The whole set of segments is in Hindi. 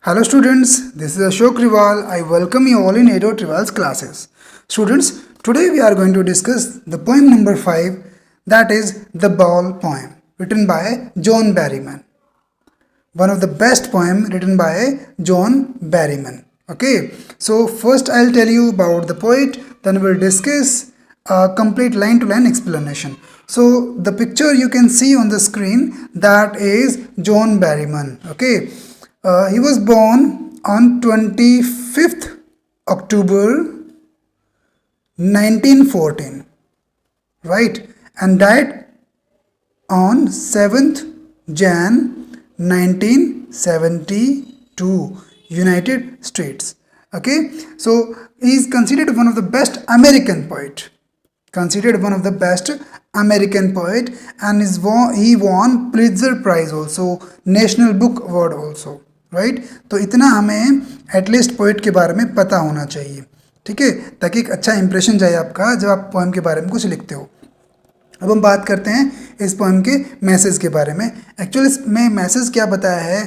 Hello students, this is Ashok Rival. I welcome you all in Edo Rival's classes. Students, today we are going to discuss the poem number 5, that is The Ball poem, written by John Berryman. One of the best poem written by John Berryman. Okay, so first I'll tell you about the poet, then we'll discuss a complete line-to-line explanation. So the picture you can see on the screen, that is John Berryman. Okay. He was born on 25th October 1914, right, and died on 7th Jan 1972, United States. Okay, so he is considered one of the best American poet. And he won Pulitzer Prize also, National Book Award also. Right तो इतना हमें एटलीस्ट पोइट के बारे में पता होना चाहिए, ठीक है, ताकि एक अच्छा इंप्रेशन जाए आपका जब आप पोएम के बारे में कुछ लिखते हो. अब हम बात करते हैं इस पोएम के मैसेज के बारे में. एक्चुअली इसमें मैसेज क्या बताया है,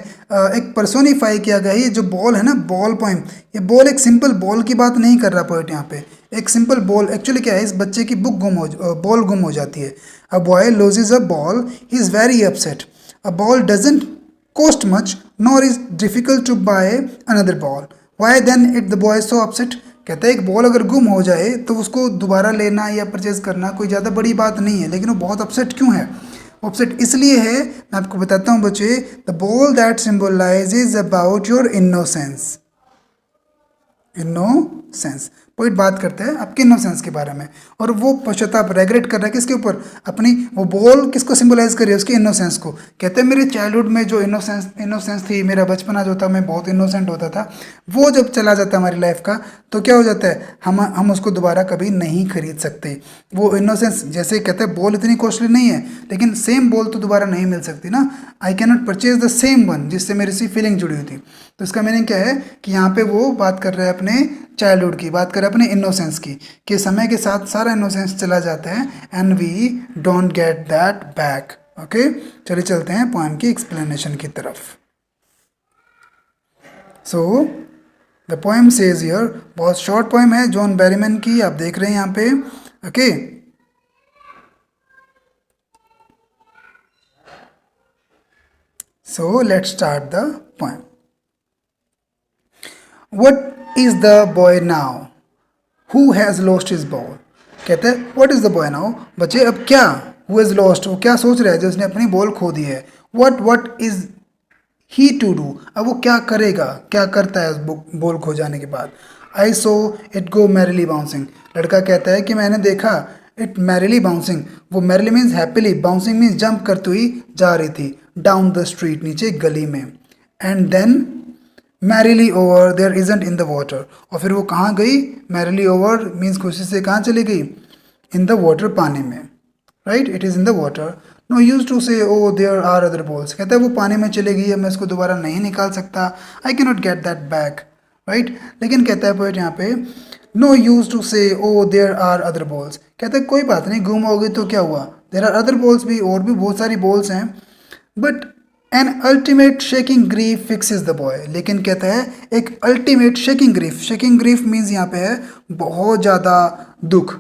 एक पर्सोनीफाई किया गया है. ये जो बॉल है ना, बॉल पोएम, ये बॉल एक सिंपल बॉल की बात नहीं कर रहा पोएट यहाँ पे. एक सिंपल बॉल, एक्चुअली क्या है, इस बच्चे की बॉल गुम हो जाती है. A boy loses a ball, he is very upset. A ball doesn't cost much nor is difficult to buy another ball. Why then it the boy is so upset? कहता है एक बॉल अगर गुम हो जाए तो उसको दोबारा लेना या परचेज करना कोई ज़्यादा बड़ी बात नहीं है, लेकिन वो बहुत अपसेट क्यों है? वो अपसेट इसलिए है, मैं आपको बताता हूँ बच्चे. The ball that symbolises about your innocence. Poet बात करते हैं आपके इनोसेंस के बारे में, और वो पश्चाताप रेग्रेट कर रहा है किसके ऊपर, अपनी वो बॉल किसको सिंबलाइज कर रही है, उसके इनोसेंस को. कहते हैं मेरे चाइल्डहुड में जो इनोसेंस थी, मेरा बचपना जो था, मैं बहुत इनोसेंट होता था, वो जब चला जाता है हमारी लाइफ का तो क्या हो जाता है, हम उसको दोबारा कभी नहीं खरीद सकते. वो इनोसेंस, जैसे कहते हैं बॉल इतनी कॉस्टली नहीं है, लेकिन सेम बॉल तो दोबारा नहीं मिल सकती ना. I can not purchase the same one जिससे मेरी सी फीलिंग जुड़ी हुई थी. तो इसका मीनिंग क्या है कि यहाँ पे वो बात कर रहे हैं अपने चाइल्डहुड की, बात कर रहे हैं अपने इनोसेंस की, कि समय के साथ सारा इनोसेंस चला जाता है and we don't get that back. Okay, चलिए चलते हैं पोएम की एक्सप्लेनेशन की तरफ. So the poem says here, बहुत शॉर्ट पोएम है जॉन बेरीमैन की, आप देख रहे हैं यहाँ पे. Okay, so let's start the poem. What is the boy now who has lost his ball? कहते हैं what is the boy now, बच्चे अब क्या, who has lost, वो क्या सोच रहा है जिसने अपनी बॉल खो दी है. what is he to do, अब वो क्या करेगा, क्या करता है उस बॉल खो जाने के बाद. I saw it go merrily bouncing, लड़का कहता है कि मैंने देखा it merrily bouncing, वो merrily means happily, bouncing means jump करती हुई जा रही थी, down the street, नीचे गली में. and then merrily over there isn't in the water, और फिर वो कहाँ गई, मैरिली ओवर मीन्स खुशी से कहाँ चली गई, इन द वाटर, पानी में. Right, it is in the water. No use to say O there are other balls, कहता है वो पानी में चली गई, अब मैं इसको दोबारा नहीं निकाल सकता, I can not gate that back. Right, लेकिन कहता है पोएट यहाँ पे, no use to say O there are other balls, कहता है कोई बात नहीं, गुम हो गई तो क्या हुआ, देयर आर अदर बॉल्स, भी और भी बहुत सारी बॉल्स हैं. But an ultimate shaking grief fixes the boy, लेकिन कहता है एक अल्टीमेट शेकिंग ग्रीफ मीन्स यहाँ पे है बहुत ज़्यादा दुख.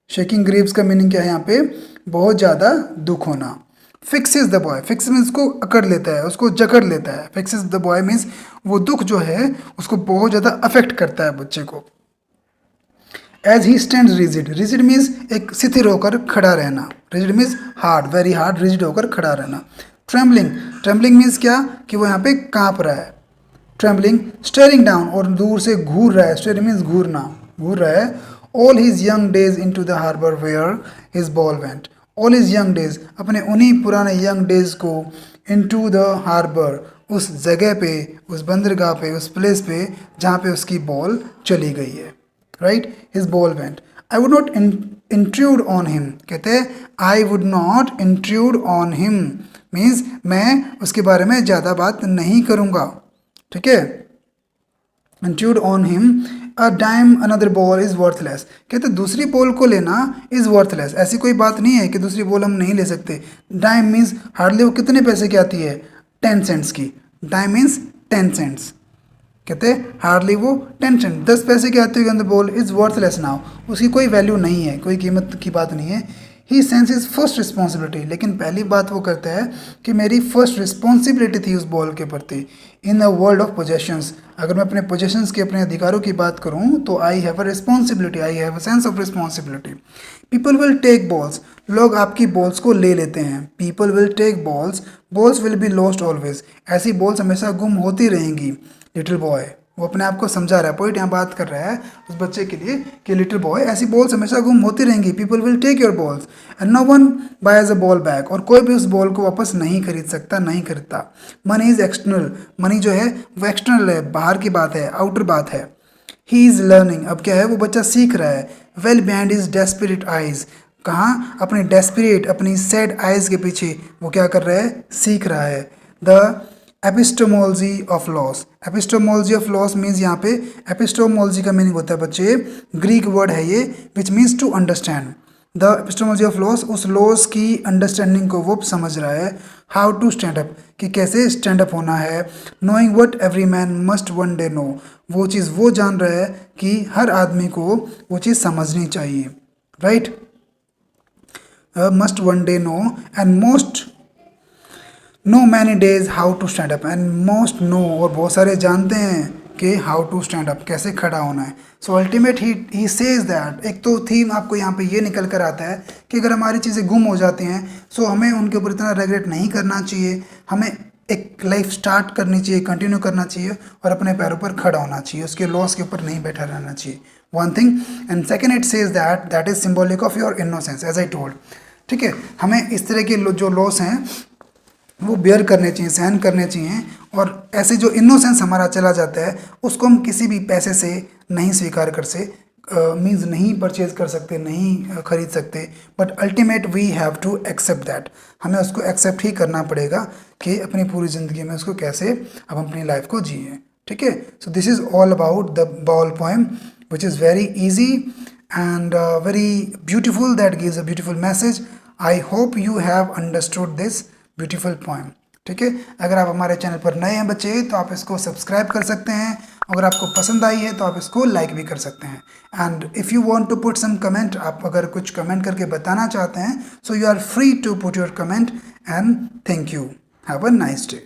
शेकिंग ग्रीव्स का मीनिंग क्या है यहाँ पे, बहुत ज़्यादा दुख होना. Fixes the boy, fix means को अकड़ लेता है, उसको जकड़ लेता है. फिक्सेस द बॉय मीन्स वो दुख जो है उसको बहुत ज़्यादा अफेक्ट करता है बच्चे को. As he stand rigid means एक स्थिर होकर खड़ा रहना. Rigid means hard, very hard, rigid होकर खड़ा रहना. ट्रेम्बलिंग मीन्स क्या, कि वो यहाँ पे कांप रहा है. ट्रेम्बलिंग, स्टेयरिंग डाउन, और दूर से घूर रहा है, स्टेयरिंग मीन्स घूरना, घूर रहा है. All his young days into the harbour where his ball went, all his young days, अपने उन्हीं पुराने यंग डेज को, इन टू द हार्बर, उस जगह पे, उस बंदरगाह पे, उस प्लेस पे जहाँ पे उसकी बॉल चली गई है. Right, his ball went. I would not intrude on him, कहते हैं I would not intrude on him means मैं उसके बारे में ज़्यादा बात नहीं करूँगा. ठीक है, intrude on him, a dime another ball is worthless, कहते दूसरी बॉल को लेना इज़ वर्थलेस, ऐसी कोई बात नहीं है कि दूसरी बॉल हम नहीं ले सकते. डाइम मीन्स हार्डली वो कितने पैसे की आती है, 10 सेंट्स की. Dime means 10 cents. कहते हैं हार्डली वो 10 सेंट, 10 पैसे की आती हुई the ball is worthless now, उसकी कोई वैल्यू नहीं है, कोई कीमत की बात नहीं है। ही सेंस इज फर्स्ट रिस्पॉन्सिबिलिटी, लेकिन पहली बात वो करता है कि मेरी फर्स्ट रिस्पॉन्सिबिलिटी थी उस बॉल के प्रति। इन अ वर्ल्ड ऑफ पोजेशंस, अगर मैं अपने पोजेशंस के अपने अधिकारों की बात करूँ तो I have a responsibility, I have a sense of responsibility. People will take balls, लोग आपकी बॉल्स को ले लेते हैं। People will take balls, balls will be lost always, ऐसी बॉल्स हमेशा गुम होती रहेंगी। लिटिल बॉय, वो अपने आप को समझा रहा है, पॉइंट यहाँ बात कर रहा है उस बच्चे के लिए कि लिटिल बॉय, ऐसी बॉल्स हमेशा गुम होती रहेंगी। People will take your balls and no one buys a ball back, और कोई भी उस बॉल को वापस नहीं खरीद सकता, नहीं खरीदता। मनी इज एक्सटर्नल, मनी जो है वो एक्सटर्नल है, बाहर की बात है, आउटर बात है। ही इज़ लर्निंग, अब क्या है, वो बच्चा सीख रहा है। Well behind is desperate eyes, कहाँ, अपने डेस्परेट, अपनी सैड आइज के पीछे वो क्या कर रहा है, सीख रहा है। The epistemology of loss, epistemology of loss means यहाँ पे एपिस्टोमोलॉजी का मीनिंग होता है बच्चे, ग्रीक वर्ड है ये, which means to understand. The epistemology of loss, उस लॉस की अंडरस्टैंडिंग को वो समझ रहा है। हाउ टू स्टैंड अप, कि कैसे स्टैंड अप होना है। Knowing what every man must one day know, वो चीज़ वो जान रहा है कि हर आदमी को वो चीज़ समझनी चाहिए, right. Must one day know and most know many days how to stand up, and most know, और बहुत सारे जानते हैं कि हाउ टू स्टैंड अप, कैसे खड़ा होना है। सो अल्टीमेट ही सेज दैट, एक तो थीम आपको यहाँ पे ये निकल कर आता है कि अगर हमारी चीज़ें गुम हो जाती हैं सो हमें उनके ऊपर इतना रेगरेट नहीं करना चाहिए, हमें एक लाइफ स्टार्ट करनी चाहिए, कंटिन्यू करना चाहिए और अपने पैरों पर खड़ा होना चाहिए, उसके लॉस के ऊपर नहीं बैठा रहना चाहिए। One thing, and second it says that that is symbolic of your innocence as I told. ठीक है, हमें इस तरह के जो लॉस हैं वो बेयर करने चाहिए, सहन करने चाहिए, और ऐसे जो इनोसेंस हमारा चला जाता है उसको हम किसी भी पैसे से नहीं स्वीकार कर से मीन्स नहीं परचेज कर सकते, नहीं खरीद सकते। But ultimate we have to accept that, हमें उसको एक्सेप्ट ही करना पड़ेगा कि अपनी पूरी ज़िंदगी में उसको कैसे हम अपनी लाइफ को जिए। ठीक है, so this is all about the ball poem which is very easy and very beautiful, that gives a beautiful message. I hope you have understood this beautiful poem. ठीक है, अगर आप हमारे चैनल पर नए हैं बच्चे तो आप इसको सब्सक्राइब कर सकते हैं, अगर आपको पसंद आई है तो आप इसको लाइक भी कर सकते हैं। And if you want to put some comment, आप अगर कुछ कमेंट करके बताना चाहते हैं so you are free to put your comment and thank you, have a nice day.